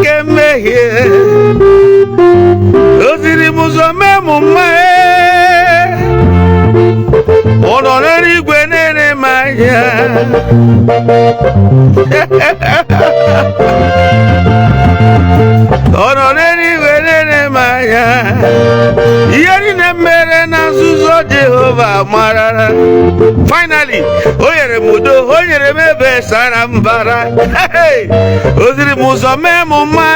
kemehie oziri muzo memuma ononeri igwe nene maya ononeri igwe nene maya yeri ne mere na nzuzo Jehova marara. Finally oyere mudo oyere mebe sara mbara oziri muzo memuma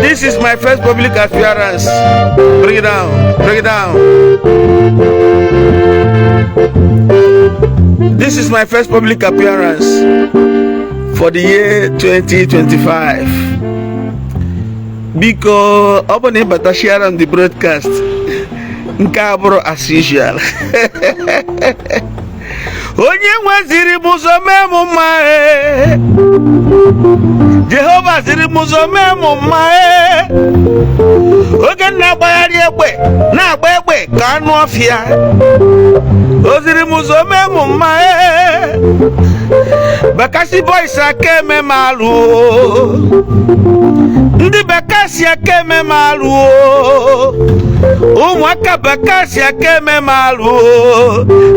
This is my first public appearance. Bring it down. Bring it down. This is my first public appearance for the year 2025. Because open but share on the broadcast. Nkabro as usual. Onye nweziri muzo memuma Jehova ziri muzo memuma oge na-agbagharị egbe na-agba egbe ka anụ ọfịa oziri muzo memuma Bakassi boys aka eme malu ndị Bakassi aka eme malu ụmụaka Bakassi aka eme malu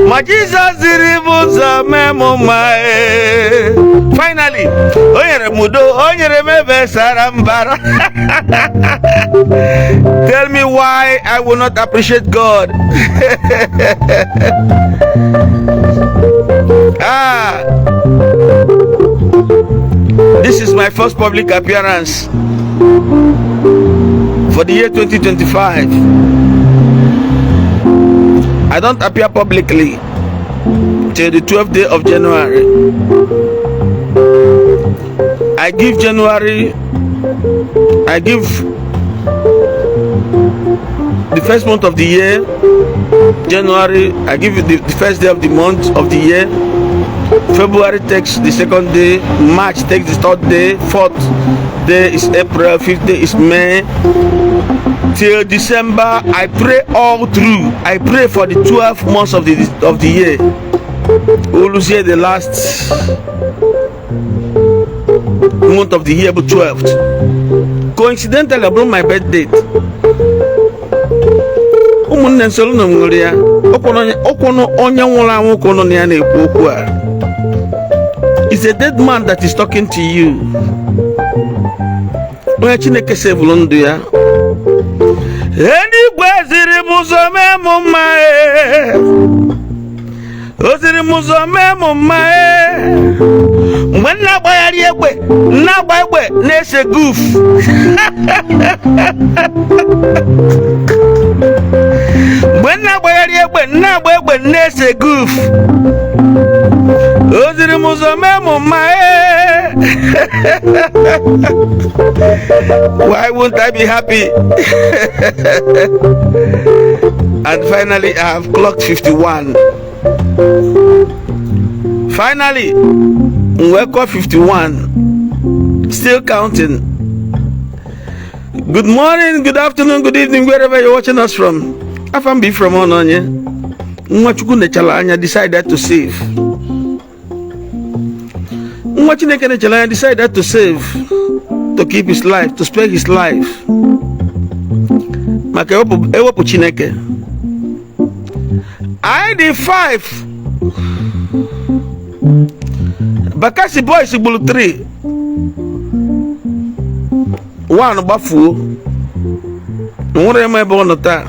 ma Jizọs ziri muzo memuma finally onyere mudo onyere mebe sara mbara. Tell me why I will not appreciate God. This is my first public appearance for the year 2025. I don't appear publicly till the 12th day of January. I give the first month of the year, January, I give you the first day of the month of the year. February takes the second day, March takes the third day, fourth day is April, fifth day is May. Till December, I pray all through. I pray for the 12 months of the year. We will see the last month of the year, but 12th. Coincidentally, I brought my birth date. It's a dead man that is talking to you. Oziri muzo memuma mgbe na-agbagharị egbe na-agba egbe na-ese goof mgbe na-agbagharị egbe na-agba egbe na-ese goof oziri muzo memuma why won't I be happy? And finally I have clocked 51. Finally, we're 51. Still counting. Good morning, good afternoon, good evening, wherever you're watching us from. Afambi from Ononye. Mwachukwu nechalanya decided to save. Mwachuneke nechalanya decided to save, to keep his life, to spare his life. Maka ewopu Chineke. I the 5. Bakassi boys gburu 3. 1 gbafuo. Nwere eme ebe ọ nọ taa.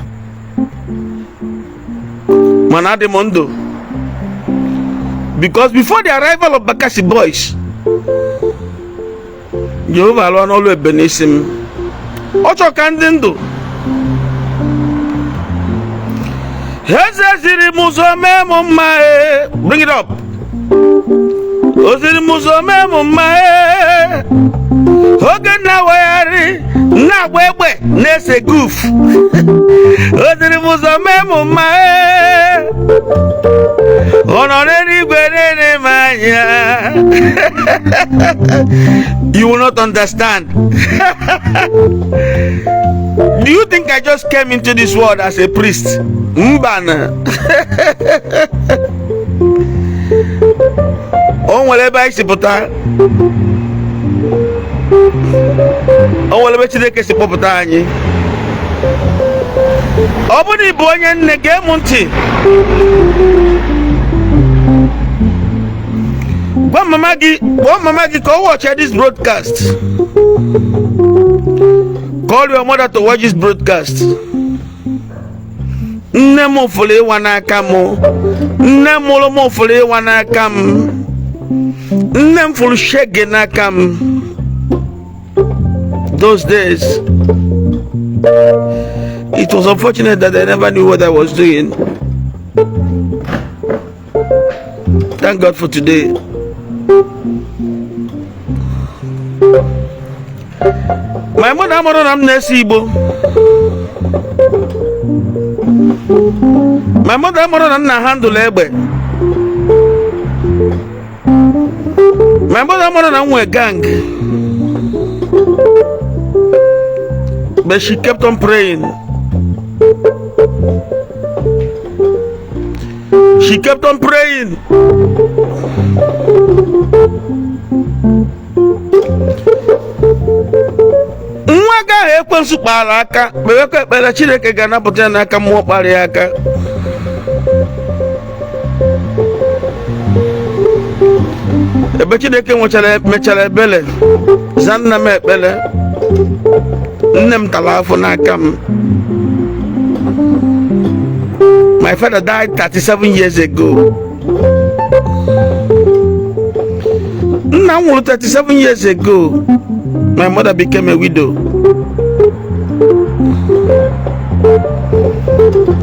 Mana adị m ndụ. Because before the arrival of Bakassi boys, Jehova alụọ n'ọlụ ebe n'isi m. Ọ chọrọ ka ndị ndụ. Bring it up. Oziri muzo memuma oge na wayari na gbegbe na-ese goof. Oziri muzo memuma ononeri igwe nene manya. You will not understand. Do you think I just came into this world as a priest? Mbana. On whatever I see, o wala be Chineke si kpọpụta anyị. Ọ bụ na ịbụ onye nne gee m ntị. Gwa mama gị ka o watch this broadcast. Call your mother to watch this broadcast. Nne m fụrụ ịwa n'aka m. Nne m ụlọ m fụrụ ịwa n'aka m. Nne m fụrụ shege n'aka m. Those days, it was unfortunate that I never knew what I was doing. Thank God for today. My mother I'm Igbo. My mother I'm na handle egbe. My mother I'm a gang. But she kept on praying. She kept on praying. Nwaga ekwensu kpara aka, bewekwa ekpere Chineke ga-anapụta n'aka mmụọ kpara ya aka. Ebe Chineke mechara ebele, zanna m ekpele. Nne m tara afọ n'aka m. My father died 37 years ago. Nna m nwụrụ 37 years ago. My mother became a widow.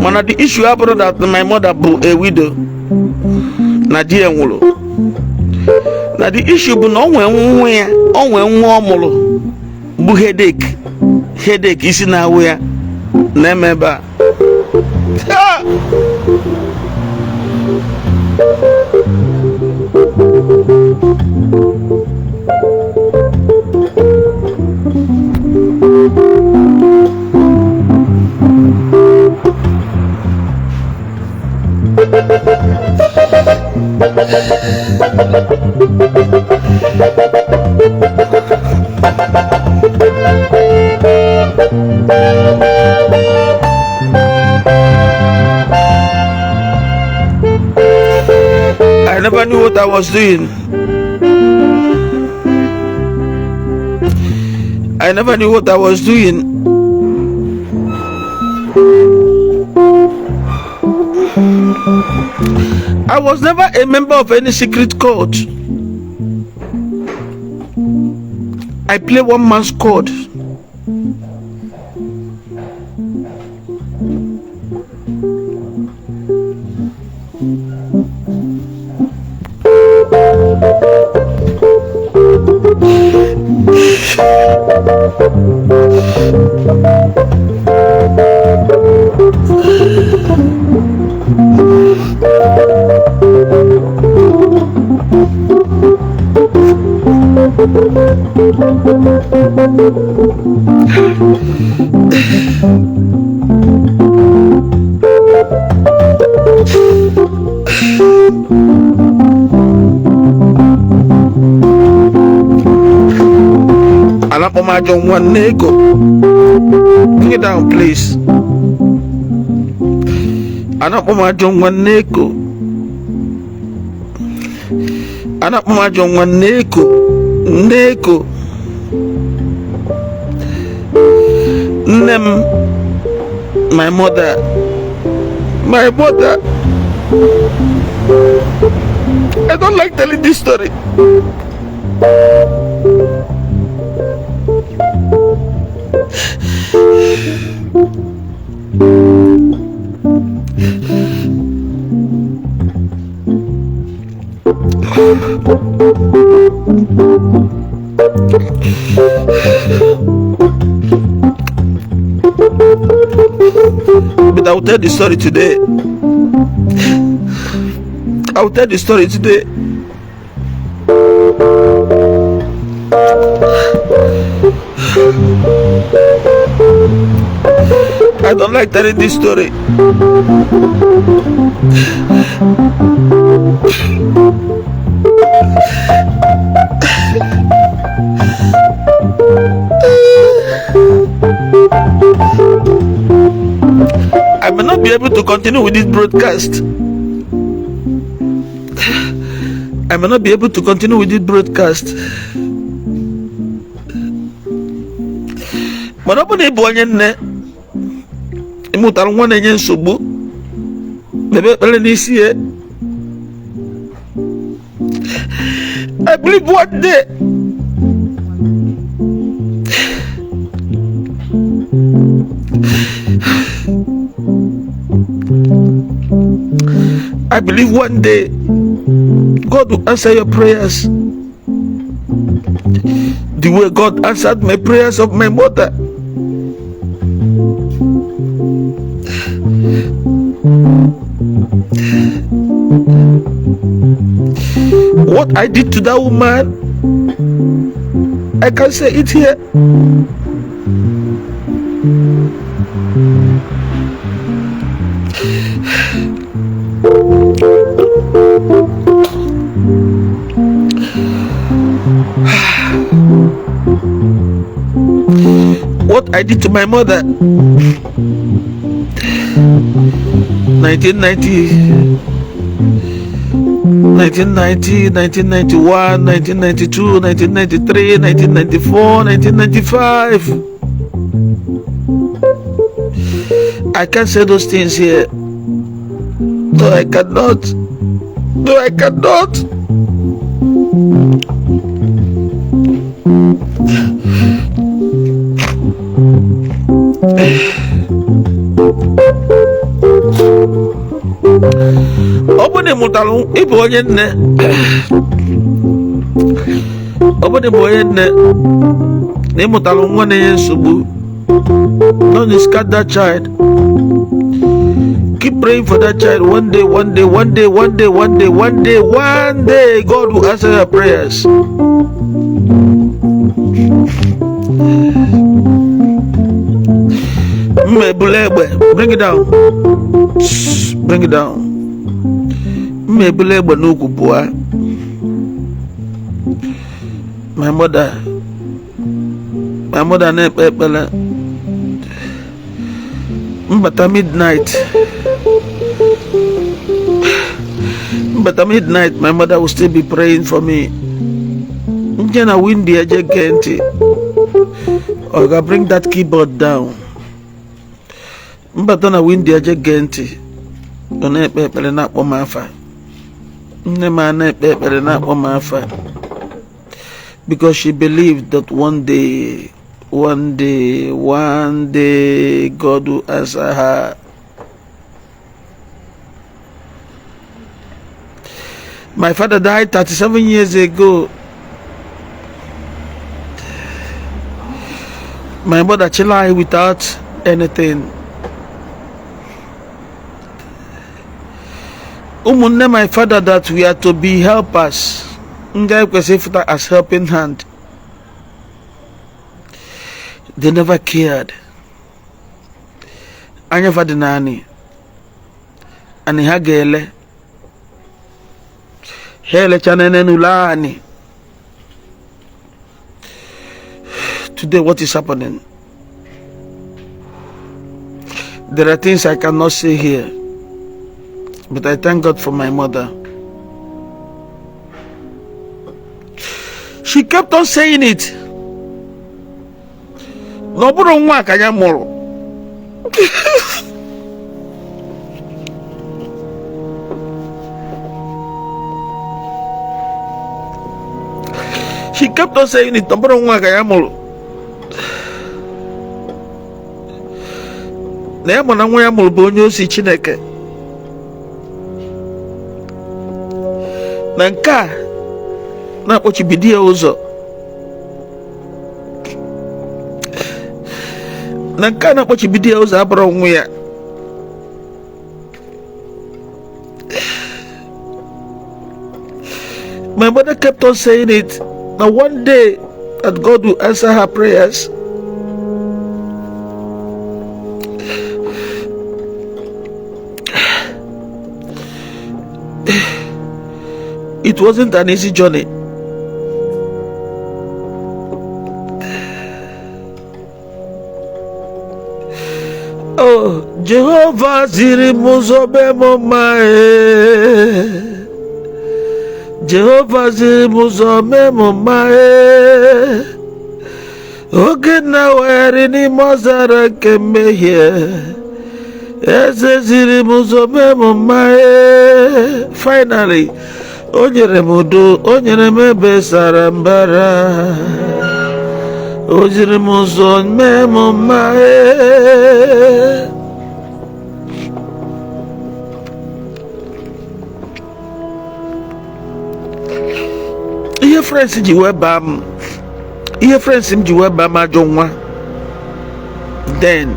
Mana the issue abụrụ that my mother bụ a widow. Na di ya nwụrụ. Na the issue bụ na o nwee nwa ọ mụrụ bụ headache isi na-awụ ya na-eme ebe a. I never knew what I was doing. I never knew what I was doing. I was never a member of any secret cult. I play one man's code. I don't want nego. Bring it down, please. I don't want nego. I don't want nego. My mother. I don't like telling this story. But I'll tell the story today. I'll tell the story today. I don't like telling this story. I may not be able to continue with this broadcast. I may not be able to continue with this broadcast. Mana ọ bụ na ịbụ onye nne ịmụtara nwa na-enye nsogbu mebe ekpere n'isi ya. I believe one day God will answer your prayers the way God answered my prayers of my mother. What I did to that woman, I can say it here. What I did to my mother, 1990, 1991, 1992, 1993, 1994, 1995. I can't say those things here. No, I cannot. No, I cannot. Obone mutalu ibo onye nne. Obone bo onye nne. Ne mutalu nwa na nsogbu. Don't discard that child. Keep praying for that child. One day, God will answer your prayers. Bring it down. Bring it down. My mother but at midnight, my mother will still be praying for me. Jana windy agenti. Or bring that keyboard down. But on a windy agenti. Don't let paper not one mafa. Never net paper not one mafa. Because she believed that one day God will answer her. My father died 37 years ago. My mother chilled without anything. My father that we are to be helpers. As helping hand. They never cared. Anya fadinani. Ani hagele. Hele chanene nulani. Today what is happening? There are things I cannot say here. But I thank God for my mother. She kept on saying it. Nobody wants to more. She kept on saying it. Nobody wants to more. Na mo na nwa ya mụrụ bụ onye osi Chineke. Na nke a na-akpọchibidi ya ụzọ. Na nke a na-akpọchibidi ya ụzọ abụrụ onwe ya. My mother kept on saying it. Now one day that God will answer her prayers. It wasn't an easy journey. Oh, Jehovah ziri muzobe momae. Jehovah ziri muzobe momae. Oge na were ni mozara kemehie. Eze ziri muzobe momae. Finally, onyere mudo, onyere mebe sarambara. Ojiri muzo memo mae. Iye friends ji webam. Iye friends ji webam ajonwa. Then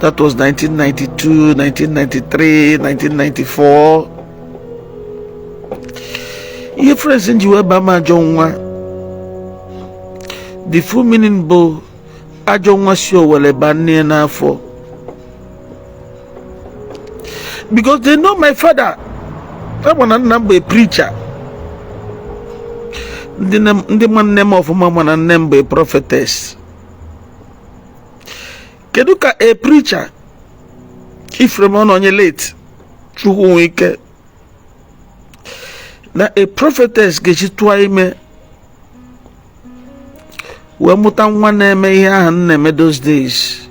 that was 1992, 1993, 1994. Iye friends ji webam ajonwa. The full meaning bo ajo nwasio wele banne na afọ. Because they know my father. Someone number a preacher. The man name of mama and name a prophetess. Keduka a preacher. If Ramon on your late. True week. Na a prophetess get you twice. We muta nwa na-eme ihe ahụ na-eme those days.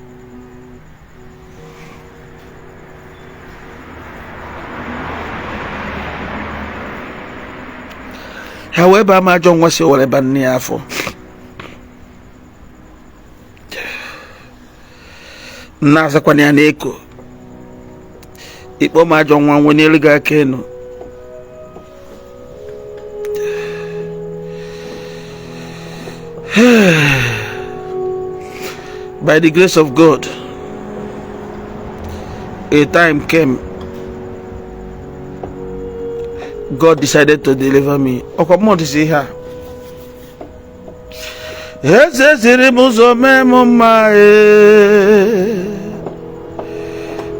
However, I'm a John was your whatever near for. Nasa kwa nianeko. Ipo ma John one when you got keno. By the grace of God, a time came. God decided to deliver me. Okomo to see her. Ezeziri muzo memo mae.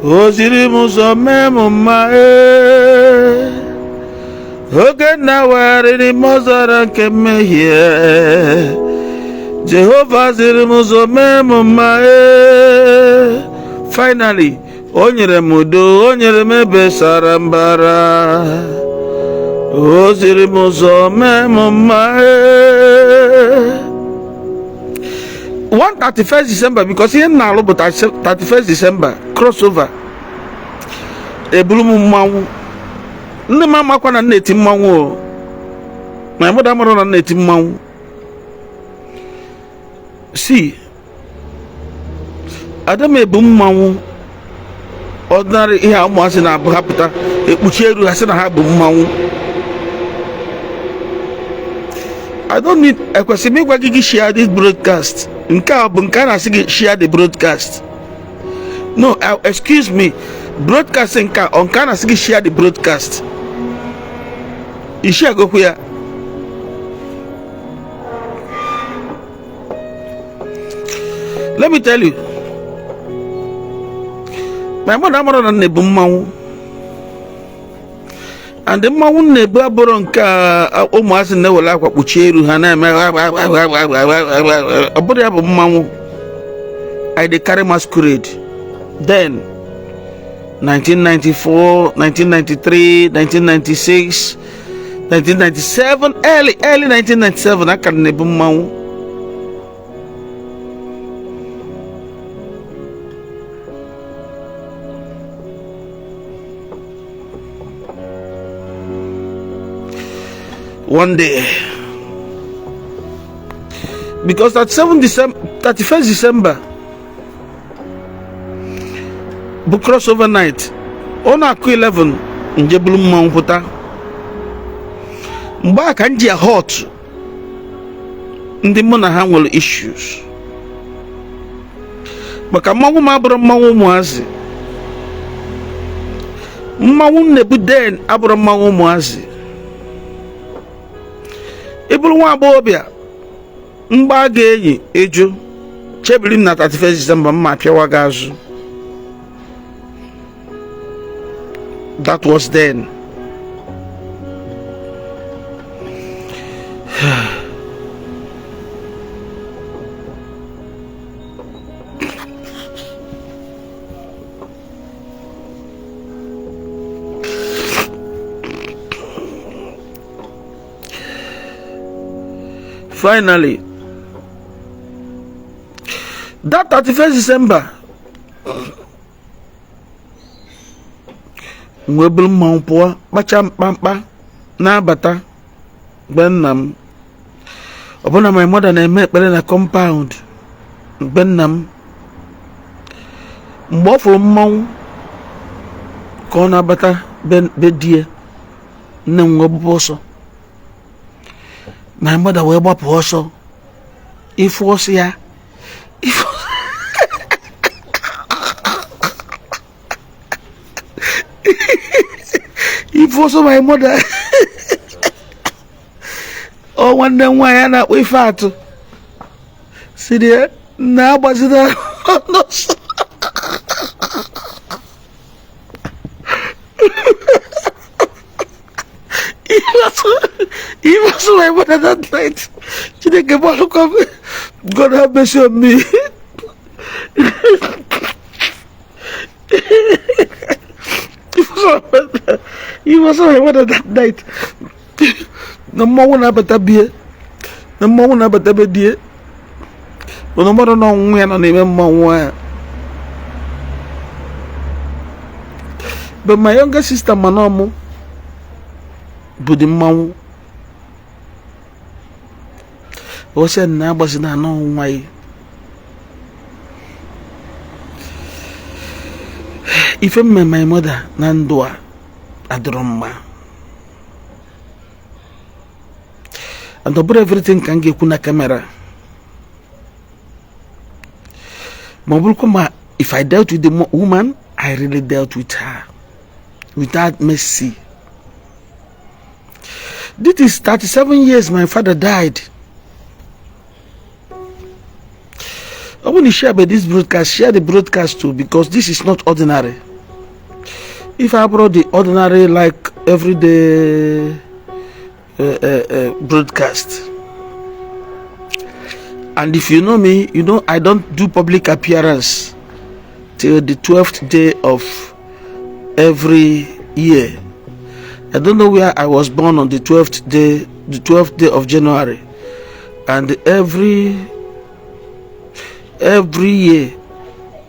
Oziri muzo memo mae. Oge na wari ni mozara kemehie. Jehovah ziri muzo memo mae. Finally, onyere mudo, onyere mebe sarambara. Oziri muzo memo mae. 31st December, because here now but 31st December crossover. Ebulumu mawu. Ndị mama kwa na neti mmanwu. Na mother maro na neti mmanwu. See, Adam ebu mmanwu. Ordinary ihe amụasị na abụ hapụta ekpuchi eru asị na ha bụ mmanwu. I don't need ekwesịrị ịgwa gị share this broadcast. Nke a bụ nke a na-asị gị share the broadcast. No, excuse me. Broadcast nke a na-asị gị share the broadcast. You share go here. Let me tell you. My mother na nebu mmanwu. And the mmanwu nebu abụrụ nke ụmụazị na-ewere akwa kpuchie eru ha na-eme ọbụrụ ya bụ mmanwu. I dey carry masquerade. Then 1994, 1993, 1996, 1997, early 1997 aka nebu mmanwu. One day, because that 31st December, book crossover night, on aku 11, njebulu mmanwuta. Mba kanji a hot. Ndi muna ha nwere issues. Maka mmanwu ma abụrụ mmanwu ụmụazị. Mmanwu nebu den abụrụ mmanwu ụmụazị. Ibulu nwa agbọghọbịa mgba ga-enyi eju chebiri na 31st December mma apịawa gị azụ. That was then. Finally, that 31st December, we bring Mampoa, Bacham Pampa, Nabata, Benham. Upon my mother, and I met in a compound, Benham, Buffalo Mount, Corner Bata, Bedia, Nangoboso. My mother will up also. If was here, if also my mother. Oh, one day why I'm not with fat. See there now, but he was my mother that night. She didn't give a look of me. God have mercy on me. He was my mother that night. No more na better beer. No more na better beer. No more no when I even more. But my younger sister Manomo Budimau was a neighbors in a no way. If my mother Nandua Adroma and about everything can get kuna camera. Mabulkoma, if I dealt with the woman, I really dealt with her without mercy. This is 37 years my father died. I want to share about this broadcast, share the broadcast too, because this is not ordinary. If I brought the ordinary like everyday broadcast, and if you know me, you know I don't do public appearance till the 12th day of every year. I don't know where I was born on the 12th day of January, and every year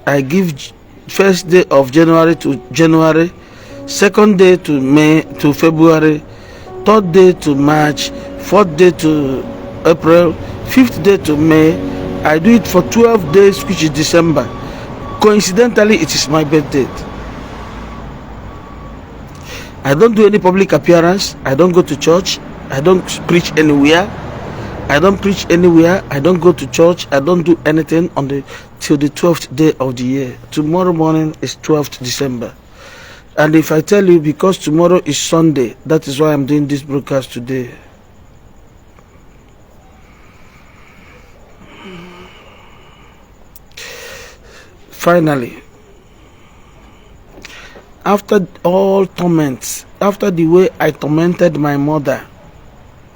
I give first day of January to January, second day to May to February, third day to March, fourth day to April, fifth day to May. I do it for 12 days, which is December. Coincidentally, it is my birthday. I don't do any public appearance. I don't go to church. I don't preach anywhere. I don't go to church. I don't do anything till the 12th day of the year. Tomorrow morning is 12th December. And if I tell you, because tomorrow is Sunday, that is why I'm doing this broadcast today. Finally, after all torments, after the way I tormented my mother,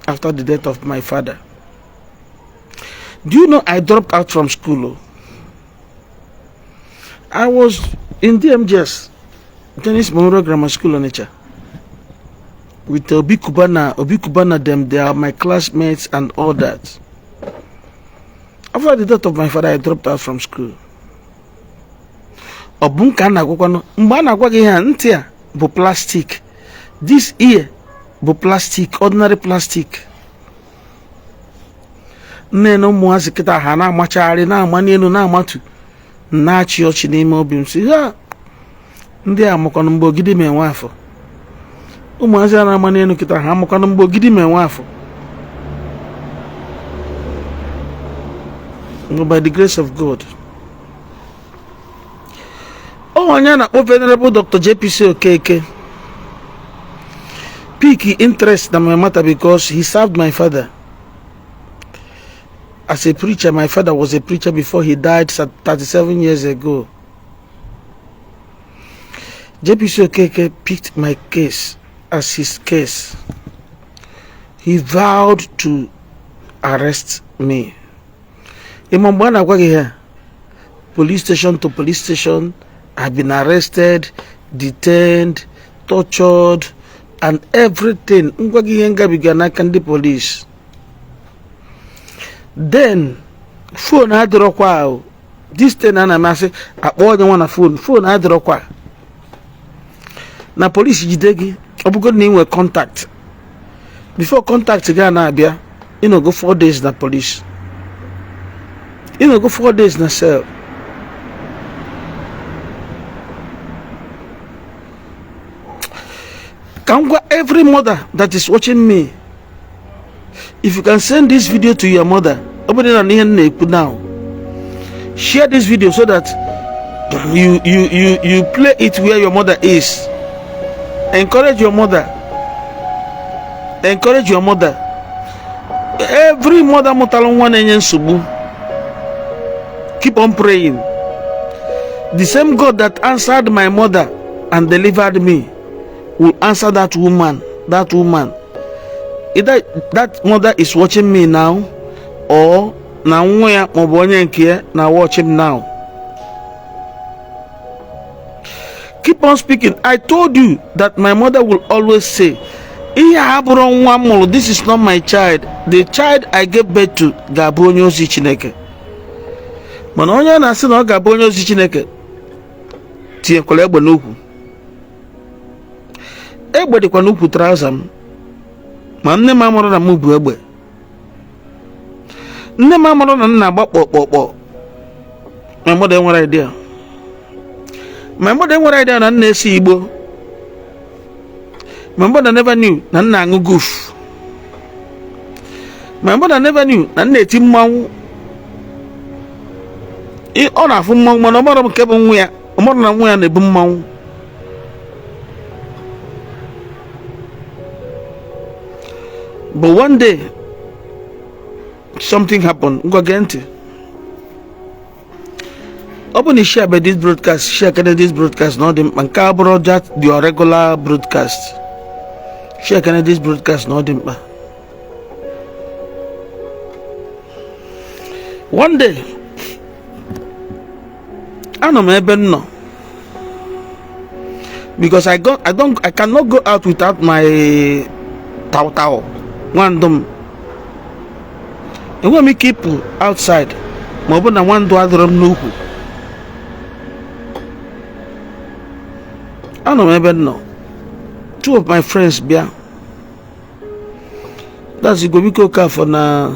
after the death of my father, do you know I dropped out from school? I was in DMGS, Dennis Memorial Grammar School on nature, with Obi Kubana, them, they are my classmates and all that. After the death of my father, I dropped out from school. Obunka na gwokwano mgbe na gwa gị ha ntị a bụ plastic, this ear bụ plastic, ordinary plastic. Nne na ụmụazị kịta ha na-amachagharị na-amani elu na-amatu na-achị ọchị n'ime obi m si ha ndị a mụkwanụ mgbe ogidi ma enwe afọ. Ụmụazị a na-amani elu kịta ha mụkwanụ mgbe ogidi ma enwe afọ. By the grace of God. Oh, Anyana, Venerable Dr. JPC Okeke pick interest in my matter because he served my father as a preacher. My father was a preacher before he died 37 years ago. JPC Okeke picked my case as his case. He vowed to arrest me. Police station to police station, I've been arrested, detained, tortured, and everything. The police. then phone adrokwa this thing na na say akpọ onye nwa na phone adrokwa na police jide gị obugo na inwe contact before contact ga na abịa go 4 days na police go 4 days na cell. Every mother that is watching me, if you can send this video to your mother, now share this video so that you play it where your mother is. Encourage your mother. Every mother keep on praying. The same God that answered my mother and delivered me will answer that woman. Either that mother is watching me now, or na watch him now. Keep on speaking. I told you that my mother will always say, this is not my child. The child I gave birth to Gabonyo Chineke. Manonya na si no Gabonyo Chineke. Tie kolegbo n'okwu. Egbe dịkwa n'ukwu trouser m. Ma nne m amụrụ na m bụ egbe. Nne m amụrụ na nna agba kpọkpọkpọ. My mother enwere idea. My mother enwere idea na nna esi Igbo. My mother never knew na nna aṅụ goof. My mother never knew na nna eti mmanwụ. Ọ na-afụ mmanwụ mana ọ mara m nke bụ nwa ya. Ọ mara na nwa ya na-ebu mmanwụ. But one day, something happened. Open the share by this broadcast, share this broadcast, not the macabre that your regular broadcast. Share this broadcast, not the. One day, I know maybe no, because I cannot go out without my tao. One dom. And when we keep outside, more than one do other no. I don't even know. Two of my friends, Bia. That's Igbo car for now.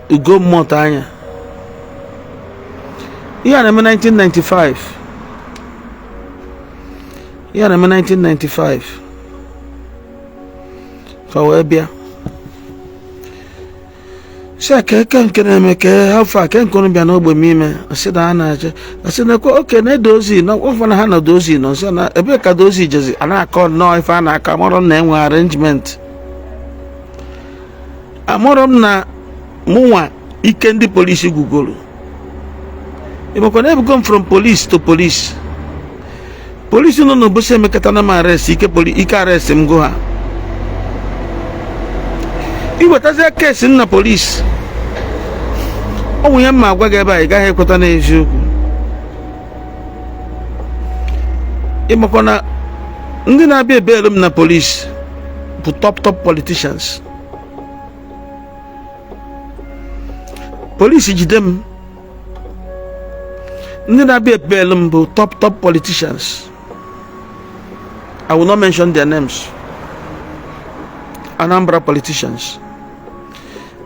Ugo Montanya. Yeah, I'm in 1995. Yeah, I'm in 1995. For Webia. Say, how far can be an old me? I said, I said, okay, no dozy, no one hand dozy, no, so a bit of dozy, just and I call no if I come on name arrangement. I'm more on na Mua, he can the police Google. You can never come from police to police. Police no no bose mekatana ma arrest ike arrest him go ha. Iwe taze case na police. Owu ya ma agwa ga ebe a ga hekota na eziokwu. Imokona ndị na-abịa ebelum na police bụ top politicians. Police jide m. Ndị na-abịa ebelum bụ top politicians. I will not mention their names. Anambra politicians.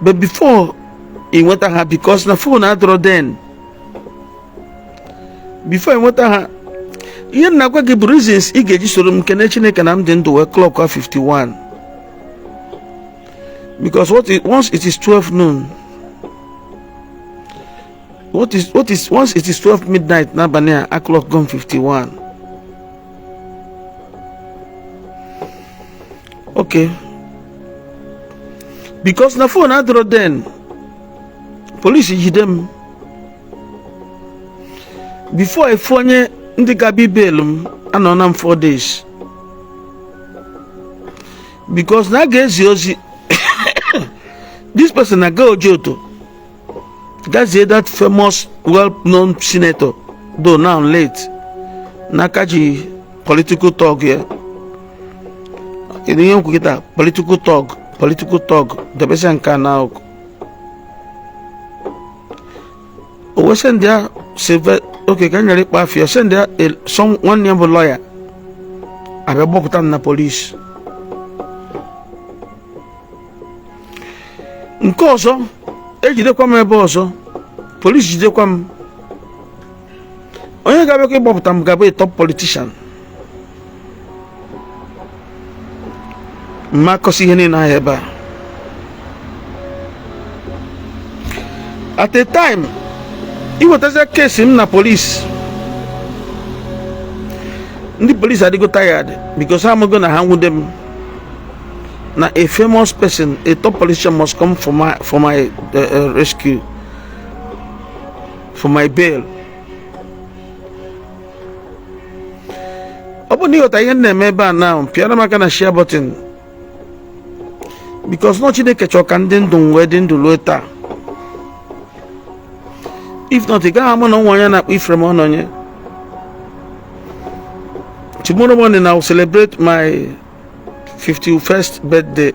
But before he went to her, because the phone had drawn then. Before he went to her, he had not give reasons. He gave you some connection. Can I'm then to a clock of 51. Because once it is 12 noon. Once it is 12 midnight now, Bania a clock gone 51. Okay. Because na phone adro then police hid them before a phone in the gabi belum and on them 4 days. Because na gets yosi this person na go Joto. That's that famous well-known senator, though now late. Nakaji political talk here. kedu ihe nkwu kita political talk the person can now o send there save okay can you reply for send there some one name lawyer abia bokuta na police nke ọzọ ejidekwa m ebe ọzọ police jidekwa m onye ga-abịa ka ịgbapụta m ga-abụ a top politician mma akọsi ihe niile ahụ ebe a at a time iwetazie kesi m na police ndị police adịgo tired because I'm gonna hang with them. Now a famous person, a top politician must come for my rescue, for my bail. Open what I remember now. Piano makana share button because not chide kecho kanden don wedding do later. If not, the guy I'm on one na if from on onye. Tomorrow morning I'll celebrate my 51st birthday.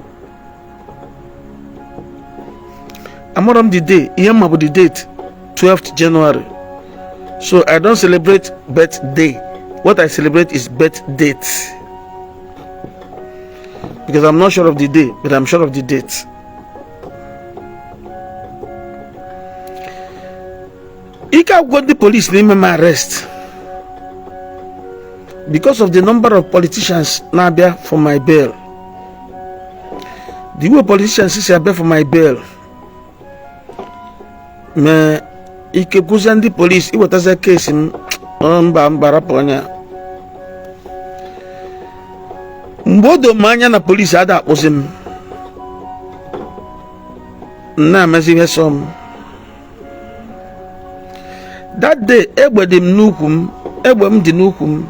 I'm on the day. I'm about the date, 12th January. So I don't celebrate birthday. What I celebrate is birth date. Because I'm not sure of the day, but I'm sure of the date. Ika got the police name my arrest because of the number of politicians now there for my bail. The way politicians is there for my bail. Me ike kuzan the police. It was a case in Baraponia. Mbodo manya na police ada osim. Na mezi some. That day, everybody nukum, everybody di nukum.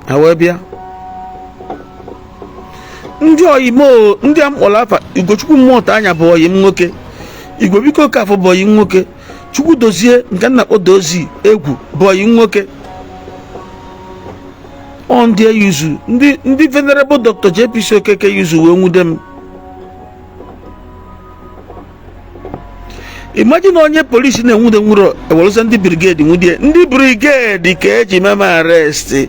Awebia ndị oyimo ndị am olafa igochukwu mmụta anya bụ oyim nwoke igwe biko ka afọ bụ oyim nwoke chukwu dozie nke nna odozi egwu bụ oyim nwoke on the yuzu ndị venerable Dr. JPC Okeke yuzu wee nwude m. Imagine onye polisi na-enwude nwuro eweluza ndị brigade nwudie ndị brigade ka eji meme arrest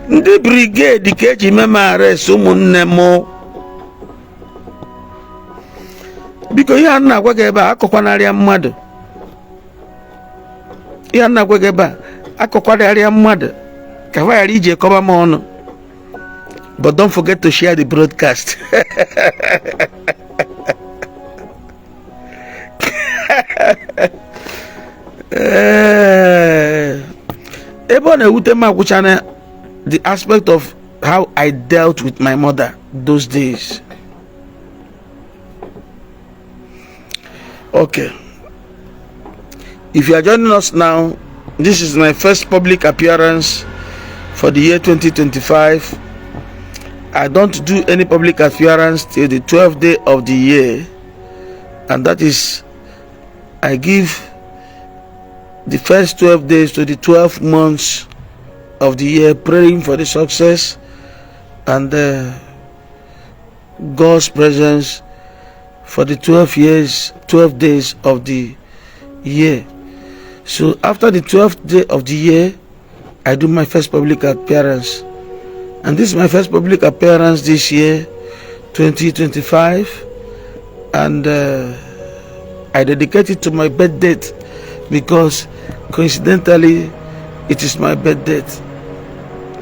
ndị brigade ka eji meme arrest ụmụnne m biko ihe a na-agwa gị ebe a akọkwanarịa mmadụ ihe a na-agwa gị ebe a akọkwanarịa mmadụ ka ha ghara ije kọba m ọnụ. But don't forget to share the broadcast. Ebe na-ewute m agwụchana the aspect of how I dealt with my mother those days. Okay, if you are joining us now, this is my first public appearance for the year 2025. I don't do any public appearance till the 12th day of the year, and that is I give the first 12 days to the 12 months of the year, praying for the success and God's presence for the 12 days of the year. So after the 12th day of the year, I do my first public appearance, and this is my first public appearance this year, 2025, and I dedicate it to my birth date because coincidentally it is my birth date.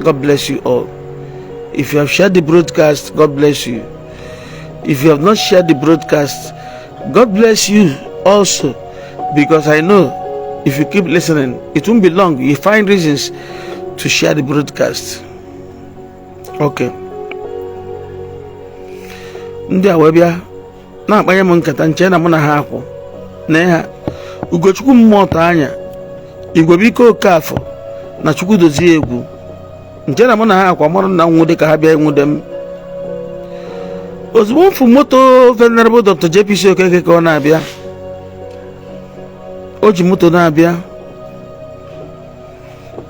God bless you all. If you have shared the broadcast, God bless you. If you have not shared the broadcast, God bless you also, because I know if you keep listening, it won't be long. You find reasons to share the broadcast. Okay. Ndị awebia na akpanye m nkata nche na mụ na ha akwụ na ha ugochukwu mmụta anya igwe biko okafọ na chukwu dozie egwu nche na mụ na ha akwa mụrụ na nwude ka ha bịa nwude m ozugbo mfu moto venerable Dr. JPC Okeke ka ọ na-abịa. O ji moto na-abịa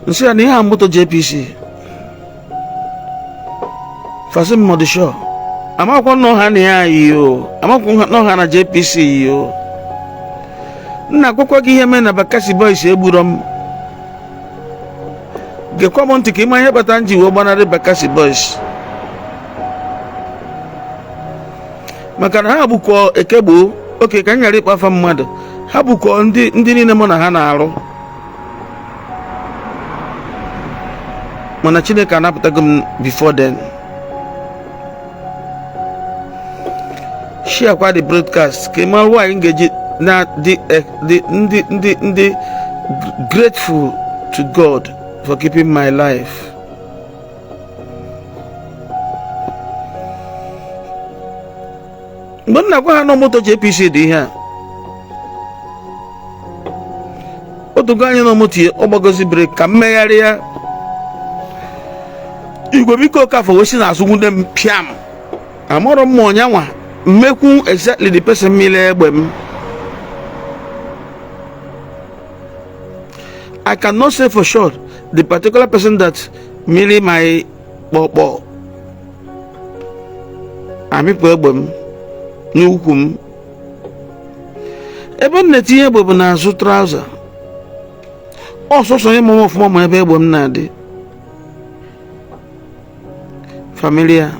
nsị ya na ihe a moto JPC fasim modisho amakwa no ha na yo amakwa no ha na JPC yo nna akwụkwọ gị ihe mee na Bakassi boys egburo m gekwa m ntị ka ịma ihe kpata nji wee gbanarị Bakassi boys maka na ha bụkwa ekegbo oke ka m ghara ịkpafa mmadụ ha bụkwa ndị niile mụ na ha na-arụ mana Chineke anapụtago m before then share kwa the broadcast ka ịma why m ga-eji na ndị grateful to God for keeping my life. Mgbe m na-agwa ha na moto JPC dị ihe a otugo anyị na moto ọ gbagozi breki ka mmegharị ya igwe biko ka fọ wesi na azụgwunde m pịam amụrụ m ọnyanwa mmekwu exactly the person mile egbe m. I cannot say for sure the particular person that merely my bobo ami problem n'ukwu m ebe m na-etinye egbe bụ n'azụ trouser ọsọsọ onye mụmụ ọfụma ma ebe egbe m na-adị familia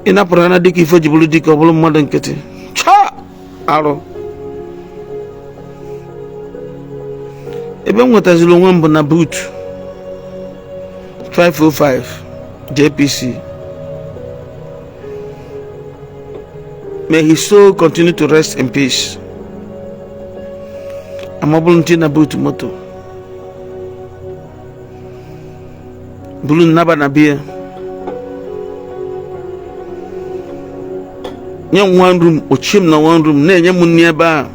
ị napụrụ na dịka ife ji bụrụ dịka ọ bụrụ mmadụ nkịtị cha arụ ebe m nwetaziri onwe m bụ na boot 505 JPC. May his soul continue to rest in peace. I'm able to na boot moto bulu naba na bia nyam one room ochim na one room na enye mu ebe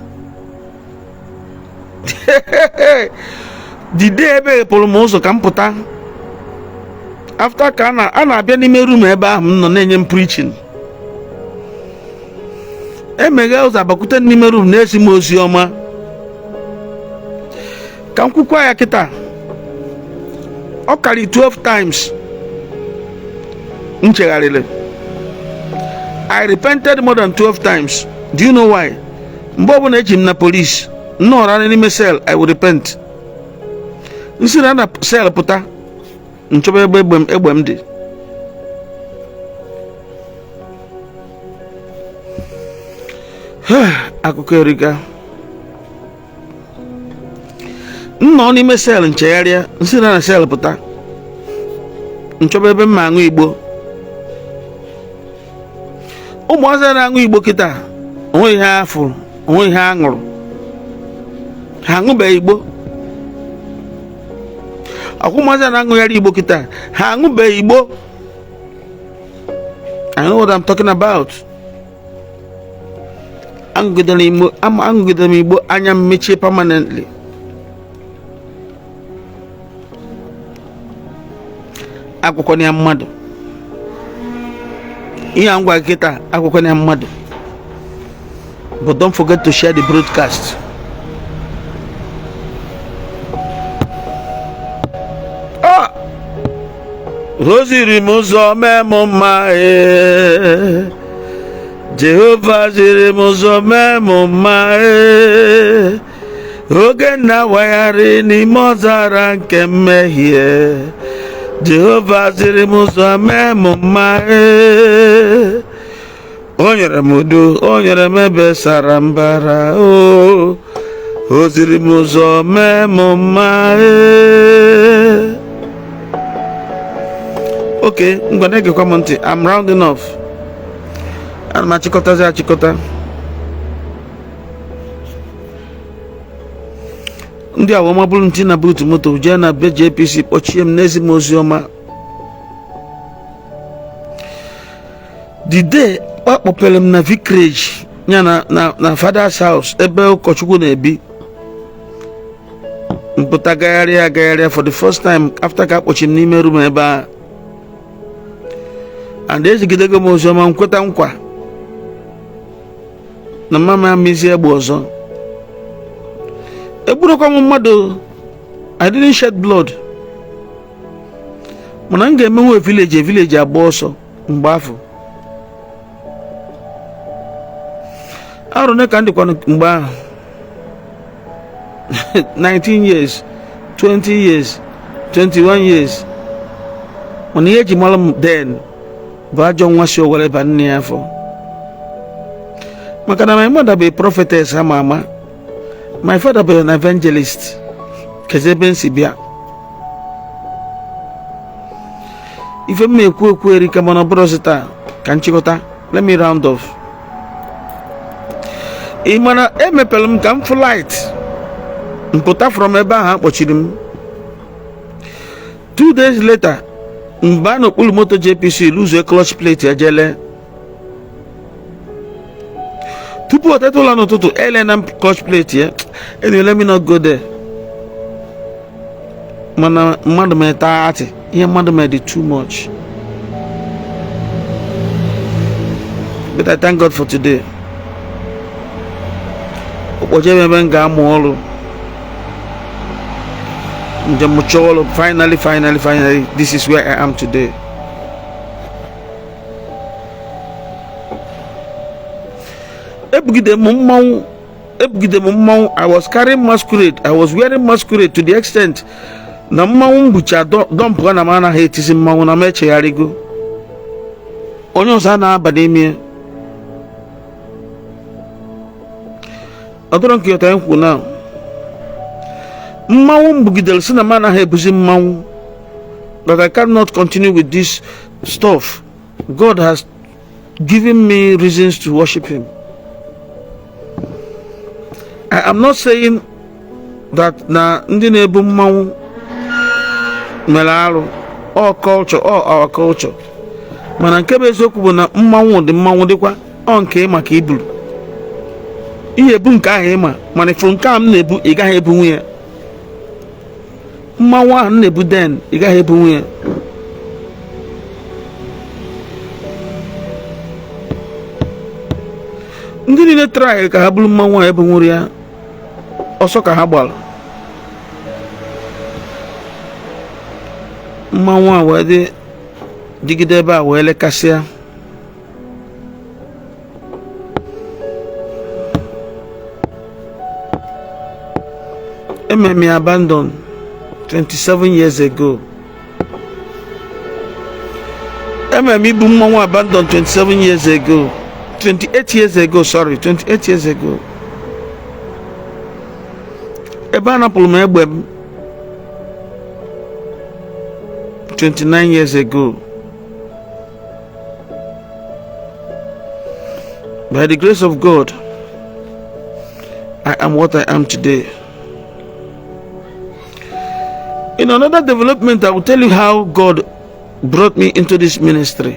the day ebe polo mo so kam puta after ka ana abia n'ime room ebe ahụ m nọ na-enye m preaching emega ụzọ abakute n'ime room na-esi m ozi ọma ka m kwukwa ya kịta ọ karị 12 times m chegharịrị. I repented more than 12 times. Do you know why? Mgbe ọbụla eji m na police nnọọrọ n'ime cell I will repent. Nsi na cell pụta nchọba egbe m dị akụkọ erika nnọọ n'ime cell nchegharịa nsi na cell pụta nchọba ebe m aṅụ Igbo ụmụazị na-aṅụ Igbo kịta onweghị ha afụrụ onweghị ha aṅụrụ ha aṅụbeghị Igbo ụmụazị na-aṅụgharị Igbo kịta ha aṅụbeghị Igbo. I know what I'm talking about. Aṅụgidere m Igbo anya m mechie permanently. Akwụkwọ na mmadụ ihe a ngwa kịta akwụkwọ na mmadụ, but don't forget to share the broadcast. Rosiri m ụzọ mee m mma Jehova ziri m ụzọ mee m mma oge na-awagharị n'ime ọzara nke mmehie Jehova ziri m ụzọ mee m mma o nyere m udo o nyere m ebe sara mbara o ziri m ụzọ mee m mma Okay, I'm gonna get comment. I'm rounding off. And my chikota. Ndị awa mabụrụ ntị na boot moto jee na be JPC kpọchie m n'ezi m ozi ọma. The day akpọpere m na vicarage ya na father's house ebe ụkọchukwu na-ebi. Mpụta gagharịa for the first time after ka akpọchi m n'ime room ebe a. And ezigidego m ozi ọma nkweta nkwa na mama amizi egbe ọzọ. Egburukwa m mmadụ. I didn't shed blood, mana m ga-emenwe village agba ọsọ mgbe afọ arụ ne ka ndịkwa mgbe ahụ 19 years 20 years 21 years mana ihe eji mara m den bụ ajọ nwa si owere ba nne ya afọ maka na my mother bụ prophetess ama ama my father bụ an evangelist keze ebe nsi bịa ife m ekwu erika mana ọ bụrụ taa ka nchịkọta let me round off ị mana emepere m ka m flight mpụta from ebe ahụ akpọchiri m 2 days later mgbe a n'okpuru moto JPC lose clutch plate ejele tupu ọ teta ụlọ n'ụtụtụ ele na clutch plate ya anyway let me not go there mana mmadụ meta ati ihe mmadụ mere too much but I thank God for today ụbọchị ebe m ga-amụ ọrụ njem chọọlụ finally this is where I am today. Ebugide m mmanwụ I was carrying masquerade, I was wearing masquerade to the extent na mmanwụ mbucha dọmpụ na m anaghị etisi mmanwụ na m echegharịgo onye ọzọ a na-aba n'ime ọdụrụ nke yọta nkwu na mmanwụ mbugidere si na m anaghị ebuzi mmanwụ that I cannot continue with this stuff. God has given me reasons to worship him. I am not saying that na ndị na-ebu mmanwụ mere arụ all culture, all our culture, mana nke bụ eziokwu bụ na mmanwụ dịkwa ọ nke maka iburu ihe ebu nke ahụ ịma mana ifuru nke a m na-ebu ị gaghị ebu nwunye mmanwụ ahụ na-ebu den ị gaghị ebu nwunye ndị niile try ka ha bụrụ mmanwụ ahụ ebunwuru ya ọsọ ka ha gbara mmanwụ a wee dị digide ebe a wee lekasịa ememe abandon 27 years ago. Ememe ibu mmanwụ abandon 27 years ago, 28 years ago, sorry, 28 years ago. Ebe a napụrụ m egbe m 29 years ago. By the grace of God, I am what I am today. In another development, I will tell you how God brought me into this ministry.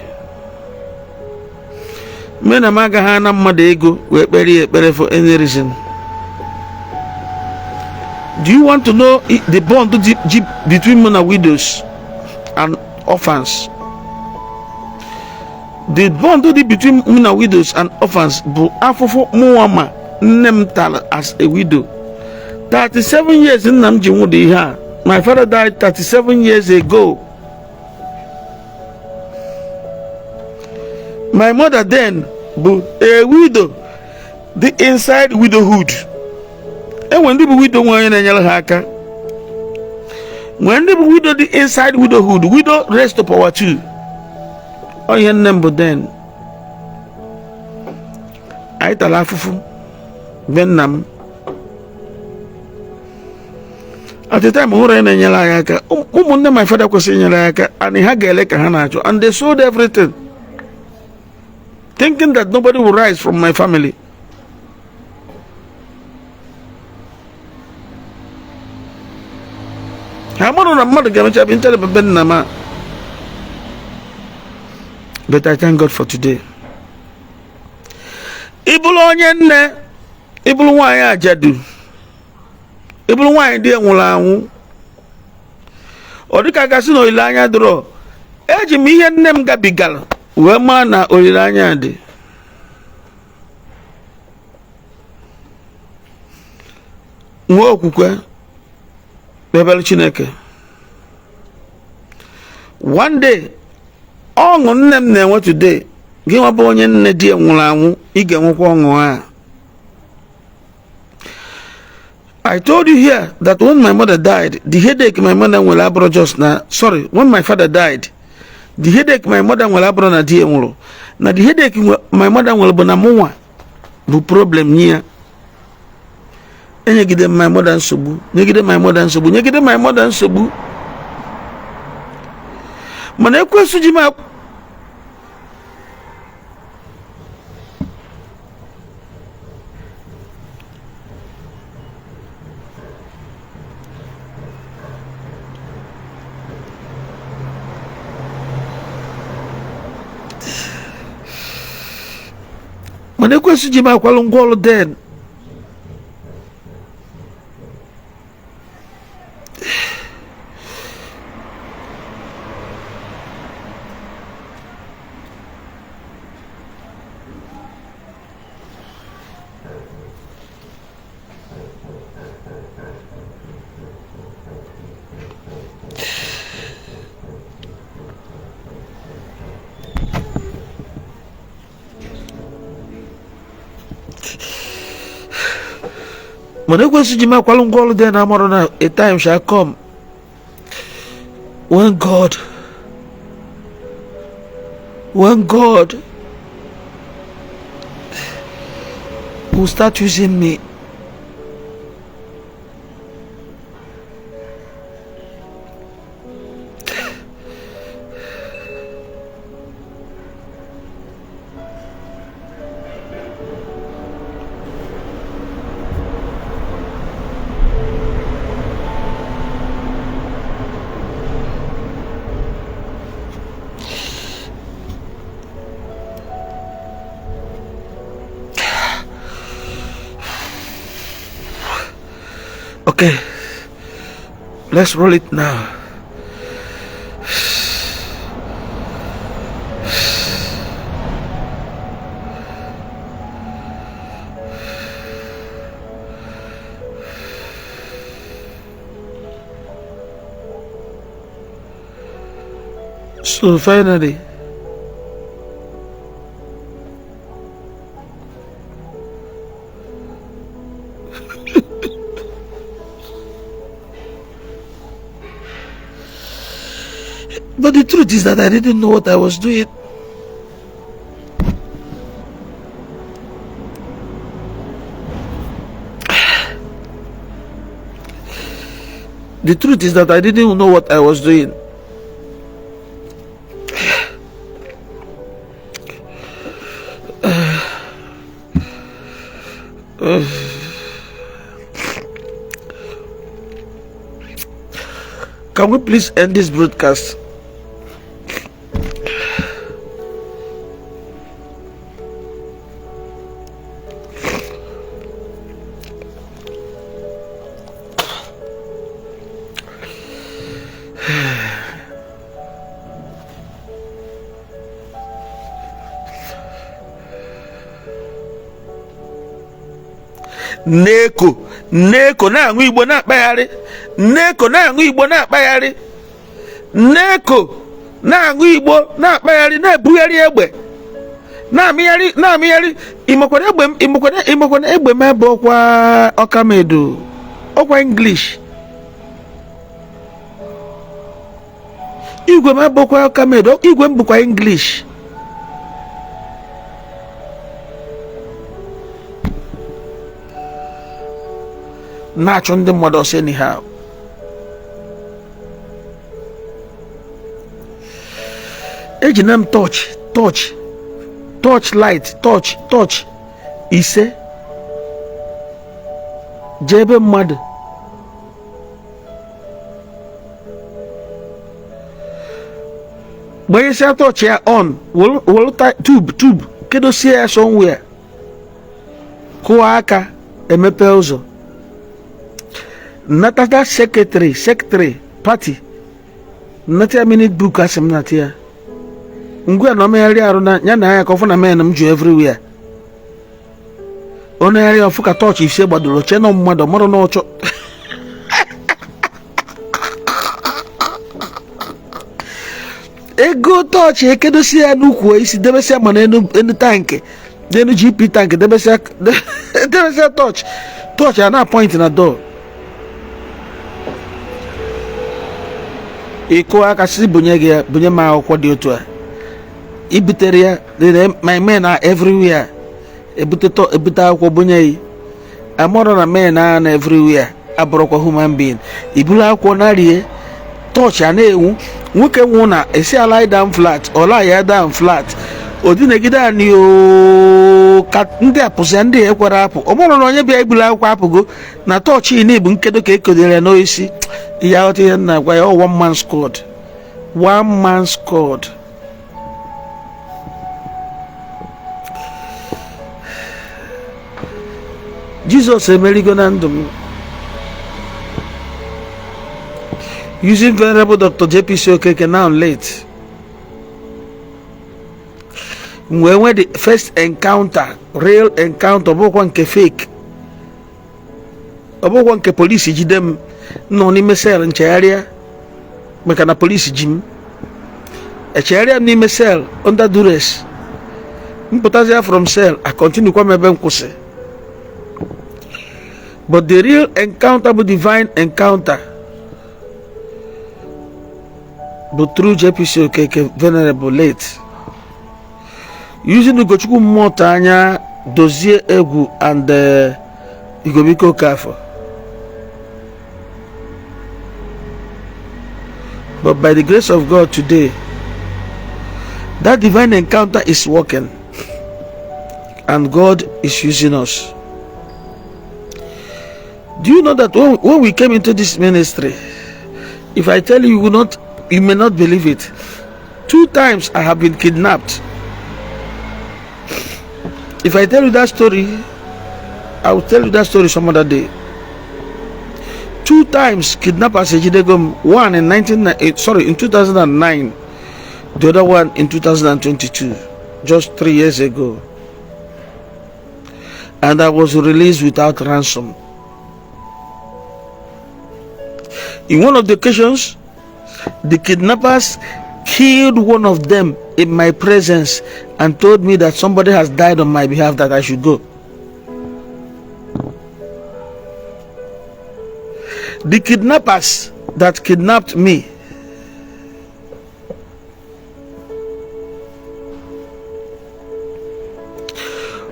Men amaga hana madego we ekpere for any reason. Do you want to know the bond between men and widows and orphans? The bond between men and widows and orphans bu afofo muama nemtal as a widow. 37 years in Namjiwudi ha. My father died 37 years ago. My mother then, a widow, the inside widowhood. And when the widow went in haka, when the widow the inside widowhood, widow rest of power too. Oh, your number then. I talafufu Benam. At the time, my father was saying, and he had a and they sold everything, thinking that nobody will rise from my family. But I thank God for today. Ibulu nwaanyị dị nwụrụ anwụ ọ dịka gasị na olileanya dụrọ eji m ihe nne m gabigara wee maa na olileanya dị nwa okwukwe bebere Chineke one day ọṅụ nne m na-enwe today gị nwa bụ onye nne di nwụrụ anwụ ị ga-enwekwa ọṅụ a. I told you here that when my mother died, the headache my mother will abro just now. Sorry, when my father died, the headache my mother will abro na die nwụrụ. Na the headache my mother will bụ na mụnwa bụ problem here. Enyegide my mother nsogbu, nyegide my mother nsogbu, nyegide my mother nsogbu. Mana ekwesu ji ma Mana ekwesu ji ma kwalụ ngwa ọlụ den. Mana ekwesu ji ma kwalụ ngwa ọlụ den amụrụ na a time shall come when God will start using me. Okay, let's roll it now. So finally, but the truth is that I didn't know what I was doing. The truth is that I didn't know what I was doing. Can we please end this broadcast? Neko na-aṅụ Igbo na-akpagharị. Neko na-aṅụ Igbo na-akpagharị. Neko na-aṅụ Igbo na-akpagharị, na-ebugharị egbe, na-amịgharị. Imekwana egbe m ebe ọkwa Ọkamedo, ọkwa English. Igwe m ebe ọkwa Ọkamedo, igwe m bụkwa English. Na-achụ ndị mmadụ ọsọ anyhow. Ejina m torch light ise jee ebe mmadụ. Gbanyesịa torch ya on, wolu tube kedosie ya somewhere, kụọ aka, emepe ụzọ. Natata secretary party nata minute book asem natia ngwa no me area aru na nya na ya ko funa men m ju everywhere ona area of ka touch if se gbadoro che no mmado moro no ocho ego touch ekedosi ya n'ukwu isi debesia mana enu tank denu GP tank debesia touch ya na point na door iko aka si bunye ma akwụkwọ dị otu a ibitere ya my men are everywhere ebute akwụkwọ bunye yi amọrọ na men na everywhere abụrụkwa human being iburu akwụkwọ na rie touch ya na-enwu nwoke nwụ na esi ala down flat ọla ya down flat odinegide anyị ka ndị apụsị ndị ekwere apụ ọmụrụ na onye bịa ibulu akwụkwọ apụgo na touch ị na-ebu nkedo ka ekodere n'oisi ya ọtụ ihe na agwa ya one man scored Jesus emerigo na ndụ m using Venerable Dr. JPC Okeke now late when the first encounter real encounter ọbụkwa nke fake ọbụkwa nke polisi jide m nọ n'ime cell nchegharịa maka na polisi ji m echegharịa n'ime cell under duress mpụtazia from cell I continue kwa m ebe m kwụsị but the real encounter bụ divine encounter but through JPC Okeke Venerable late using Ugochukwu mmụọ anya dozie egwu and Igobiko Kafo. But by the grace of God today, that divine encounter is working and God is using us. Do you know that when we came into this ministry, if I tell you, you may not believe it. 2 times I have been kidnapped. If I tell you that story, I will tell you that story some other day. 2 times kidnappers ejidegom, one in 2009, the other one in 2022, just 3 years ago. And I was released without ransom. In one of the occasions, the kidnappers killed one of them in my presence and told me that somebody has died on my behalf, that I should go. The kidnappers that kidnapped me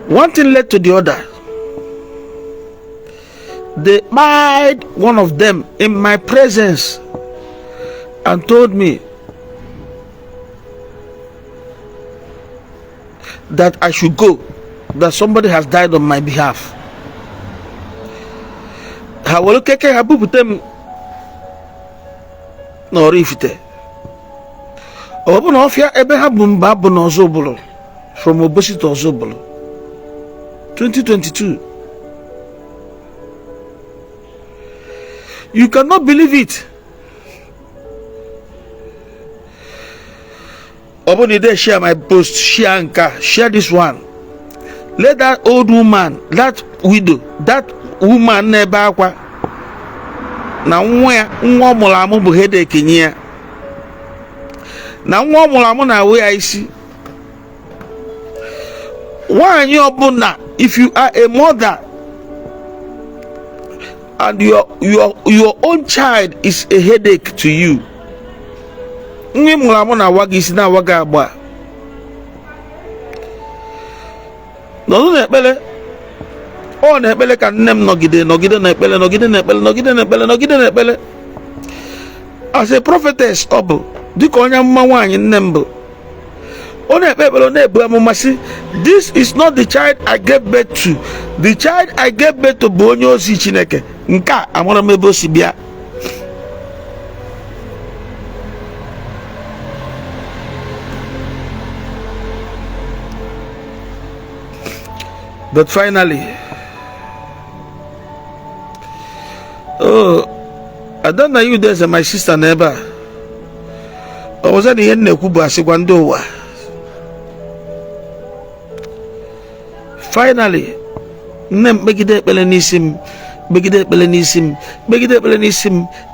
one thing led to the other. They made one of them in my presence and told me that I should go, that somebody has died on my behalf. Hawolokeke habubutem no rifite. Obu ofia ebe habumba bu no zobolo from Obosi to Zobolo. 2022. You cannot believe it. Open there, share my post, share Anka, share this one. Let that old woman, that widow, that woman never na nwa mulamu bu headache nya. Na nwa mulamu na we isi. Why obuna, if you are a mother and your own child is a headache to you, nwe mulamu na waga isi na waga agba. No na-ekpele ọ na-ekpele ka nne m nọgide na-ekpele. As a prophetess ọ bụ dịka onye amụma nwaanyị nne m bụ ọ na-ekpele na-ebu amụma sị, this is not the child I gave birth to. The child I gave birth to bụ onye ozi Chineke. Nke a amara m ebe o si bịa. But finally, I don't know you there's my sister neighbor. I was at the end of Kuba Sigwandowa. Finally,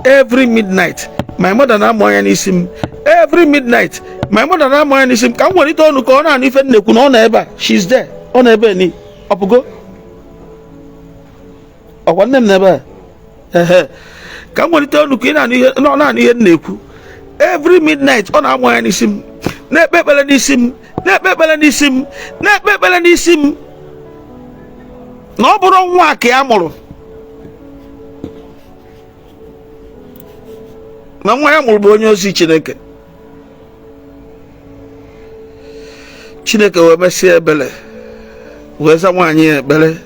every midnight. My mother now Moyanisim every midnight. my mother na mo any sim kan woni to nu ko na ni fe neku no na eba she's there on ebe ni opugo okwa nnem na eba kan woni to nu ko na ni no na ni neku every midnight on amo any sim na bebele ni sim na bebele ni sim na bebele ni sim no buru nwa ka amuru na nwa ya muru bụ onye ozi Chineke Chineke wee mesie ebele wee za nwaanyị ebele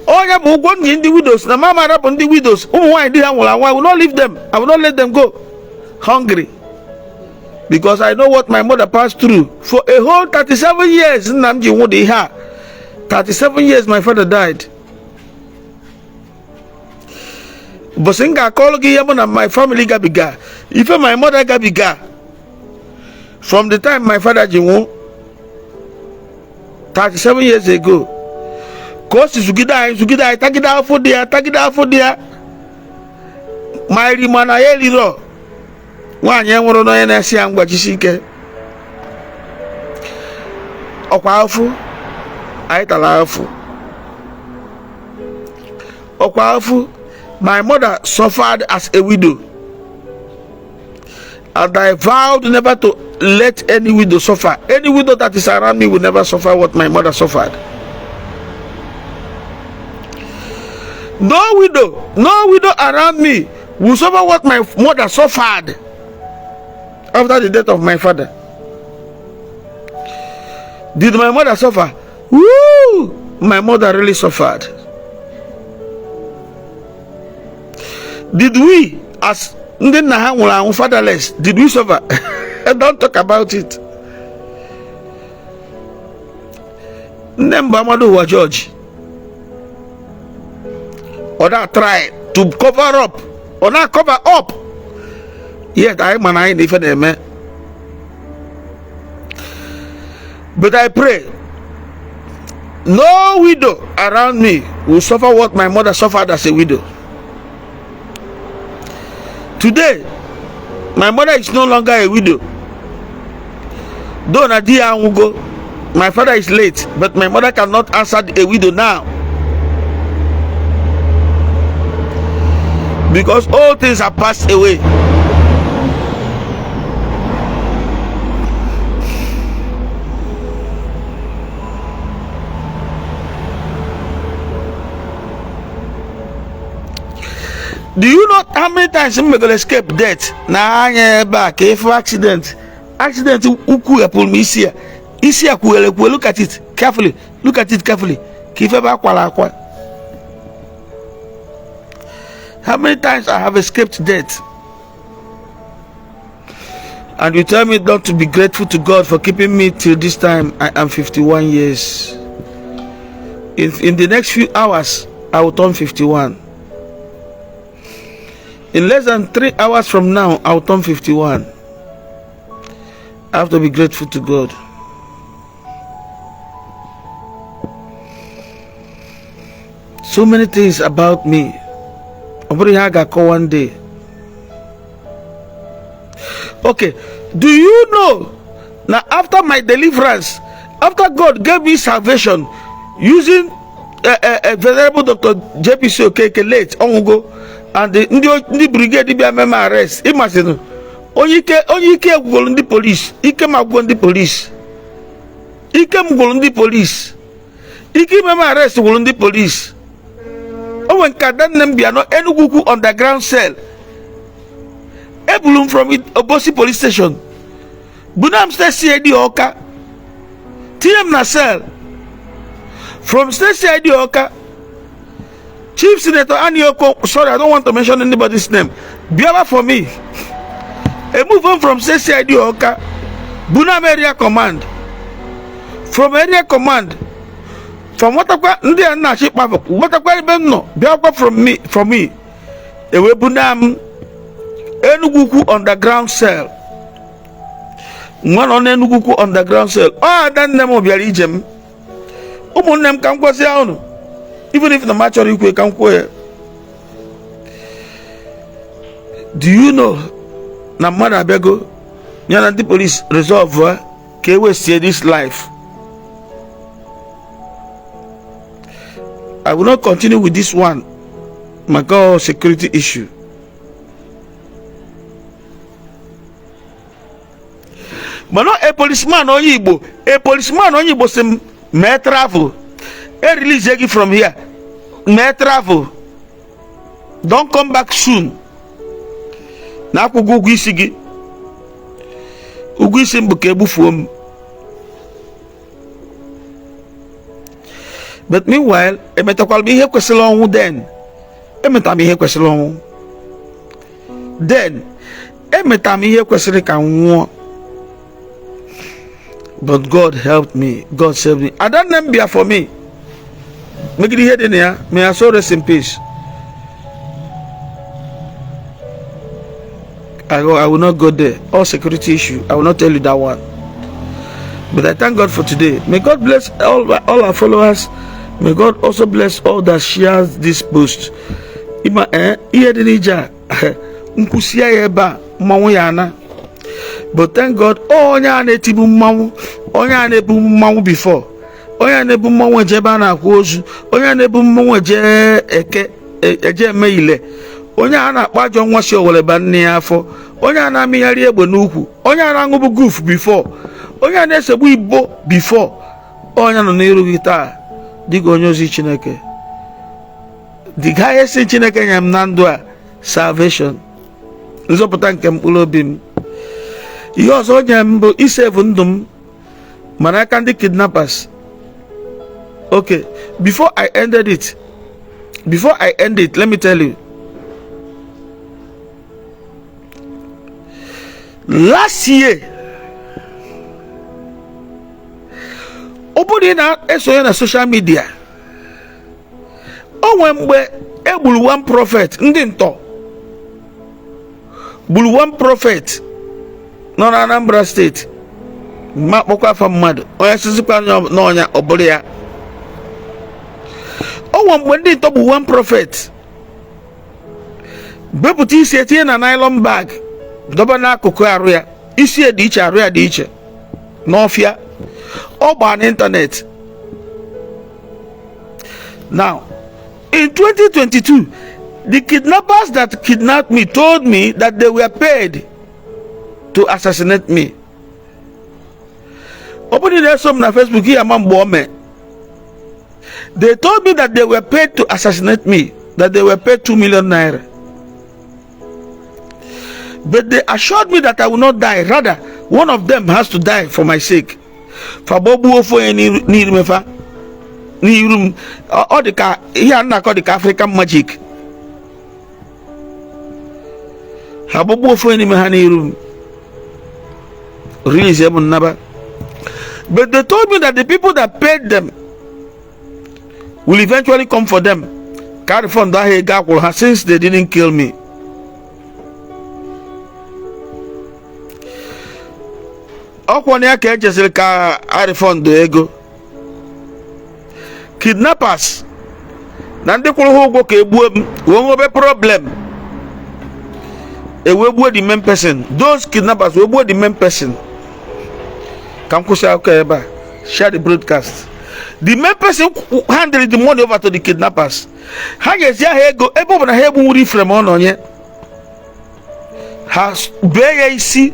onye bụ ụgwọ ndị widows na mama rapụ ndị widows ụmụ nwaanyị di ha nwụrụ anwa I will not leave them I will not let them go hungry because I know what my mother passed through for a whole 37 years nna m ji nwụ dị ha 37 years my father died but singa call gị ya na my family gabiga ife my mother gabiga from the time my father ji nwụ 37 years ago kosi zugida tagida afọ dia my rimana ya liro nwaanyị nwụrụ n'onye na-esi ya mgbachisi ike ọkwa afọ anyị tara afọ ọkwa afọ my mother suffered as a widow and I vowed never to let any widow suffer. Any widow that is around me will never suffer what my mother suffered. No widow around me will suffer what my mother suffered after the death of my father. Did my mother suffer? Woo! My mother really suffered. Did we, as fatherless, did we suffer? Don't talk about it. Nembamadu was judge. Or that try to cover up. Or not cover up. Yet I am an different man. But I pray no widow around me will suffer what my mother suffered as a widow. Today, my mother is no longer a widow. Though Nadia Angugo, my father is late, but my mother cannot answer a widow now. Because all things are passed away. Do you know how many times I'm gonna escape death? Nah, back if accident uku pull me here. Look at it carefully. Look at it carefully. How many times I have escaped death? And you tell me not to be grateful to God for keeping me till this time. I am 51 years. In the next few hours, I will turn 51. In less than 3 hours from now, I'll turn 51. I have to be grateful to God. So many things about me. I'm going to go one day. Okay, do you know now after my deliverance, after God gave me salvation, using a venerable Dr. JPC Okeke late Ongo, and the brigade be a member arrest. Imagine, only care go on the police. He came up on the police. He came go on the police. He came member arrest go on the police. Oh, when Kadan Nambia no Enugu underground cell. Ebulum from it Obosi police station. Bunam State CID Oka. TM na cell. From State CID Oka. Chief Senator Anioko, sorry, I don't want to mention anybody's name. Biaba for me. A move on from CID Oka, Bunam Area Command. From Area Command, from Watakwa, Ndia Nashi Pavok, Watakwa Benno, Biaba from me. Ewe Bunam Enuguku underground cell. One on Enuguku underground cell. Ah, that name of your region. Umon name can go down. Even if the match or you can queer. Do you know na mmadụ abịago yana ndị police resolve ka e wesie this life. I will not continue with this one. My God, security issue. But not a policeman or Igbo. A policeman or Igbo say may travel. A release you from here. May travel. Don't come back soon. Na ku gugu isigi. Ugu isim buke bufuom. But meanwhile, e metakwal bi he kweselon then. E metami he kweselon. Then e metami he kwesere kan wo. But God helped me. God saved me. I don't name be for me. Make it head in here. May I so rest in peace. I will not go there. All security issue. I will not tell you that one. But I thank God for today. May God bless all our followers. May God also bless all that shares this post. Ima iye dinija nkusia yeba mawu yana. But thank God, onya na-etibu mmanwụ, onya na-ebu mmanwụ before, onya na-ebu mmanwụ eje ebe a na-akwa ozu, onya na-ebu mmanwụ eje eme ile, onya a na-akpa ajọ nwa si owere ba nne ya afọ, onya na-amịgharị egbe n'ukwu, onya na-aṅụbu goof before, onya na-esegbu Igbo before, onya nọ n'iru gị taa dịka onye ozi Chineke. The highest Chineke nyere m na ndụ a, salvation, nzọpụta nke mkpụrụ obi m. Ihe ọzọ nye m bụ isave ndụ m mana aka ndị kidnappers. Okay, before I end it, let me tell you. Last year, obodo na-esonye na social media, o nwere mgbe egburu one prophet, ndị ntọ gburu one prophet nọ na Anambra State, ma kpọkwa afa mmadụ onye sizikwa n'ọnya ọbụrụ ya. O nwere mgbe ndị ntọ bụ one prophet bepụta isi etinye na nylon bag dọba n'akụkụ arụ ya, isi dị iche, arụ ya dị iche n'ọfịa. Ọ gbaa n'ịntanet. Now in 2022, the kidnappers that kidnapped me told me that they were paid to assassinate me. Opening their some na Facebook here, they told me that they were paid to assassinate me, that they were paid 2 million naira. But they assured me that I will not die. Rather, one of them has to die for my sake. For Bobu for any Nirumefa Nirum or the car here na called the African magic. Habobu for any Mahani release them never. But they told me that the people that paid them will eventually come for them. Carry from that since they didn't kill me. Kidnappers nande kwuru ka egbuo m won't be problem. We gbuo the main person. Those kidnappers we gbuo the main person. Come share the broadcast. The main person handed the money over to the kidnappers. How is ya go able na hebu muri from on onye has BAC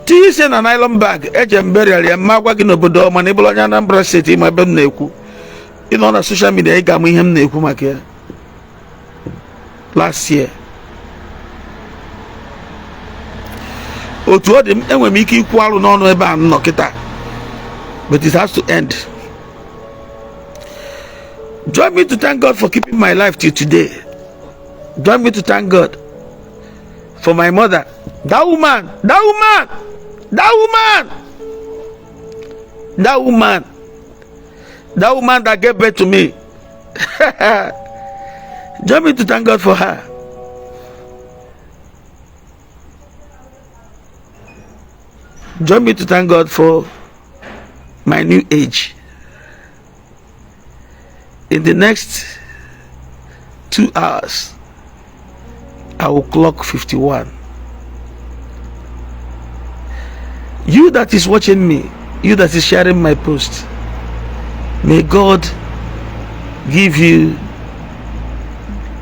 Tis in an nylon bag, Ejem burial, and Magwagin obodo, Manibolo Anambra City, my ben neku. In on a social media, I got me him neku last year. O told him, and we make equal no about knock it out. But it has to end. Join me to thank God for keeping my life till today. Join me to thank God for my mother. That woman that gave birth to me. Join me to thank God for her. Join me to thank God for my new age. In the next 2 hours, I will clock 51. You that is watching me, you that is sharing my post, may God give you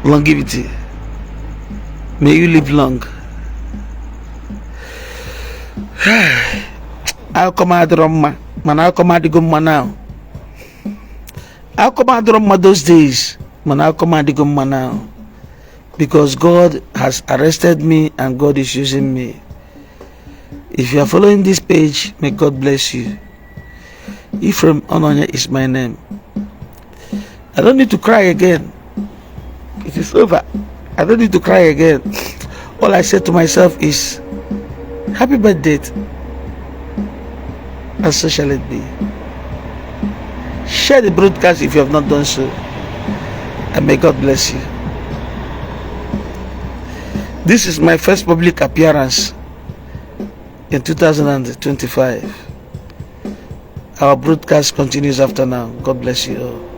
longevity. May you live long. I'll come out Roma, man. I'll come out the Gumma now. I'll come out Roma those days, man. I'll come out the Gumma now. Because God has arrested me and God is using me. If you are following this page, may God bless you. Ephraim Ononya is my name. I don't need to cry again. It is over. I don't need to cry again. All I said to myself is, happy birthday, and so shall it be. Share the broadcast if you have not done so, and may God bless you. This is my first public appearance in 2025. Our broadcast continues after now. God bless you all.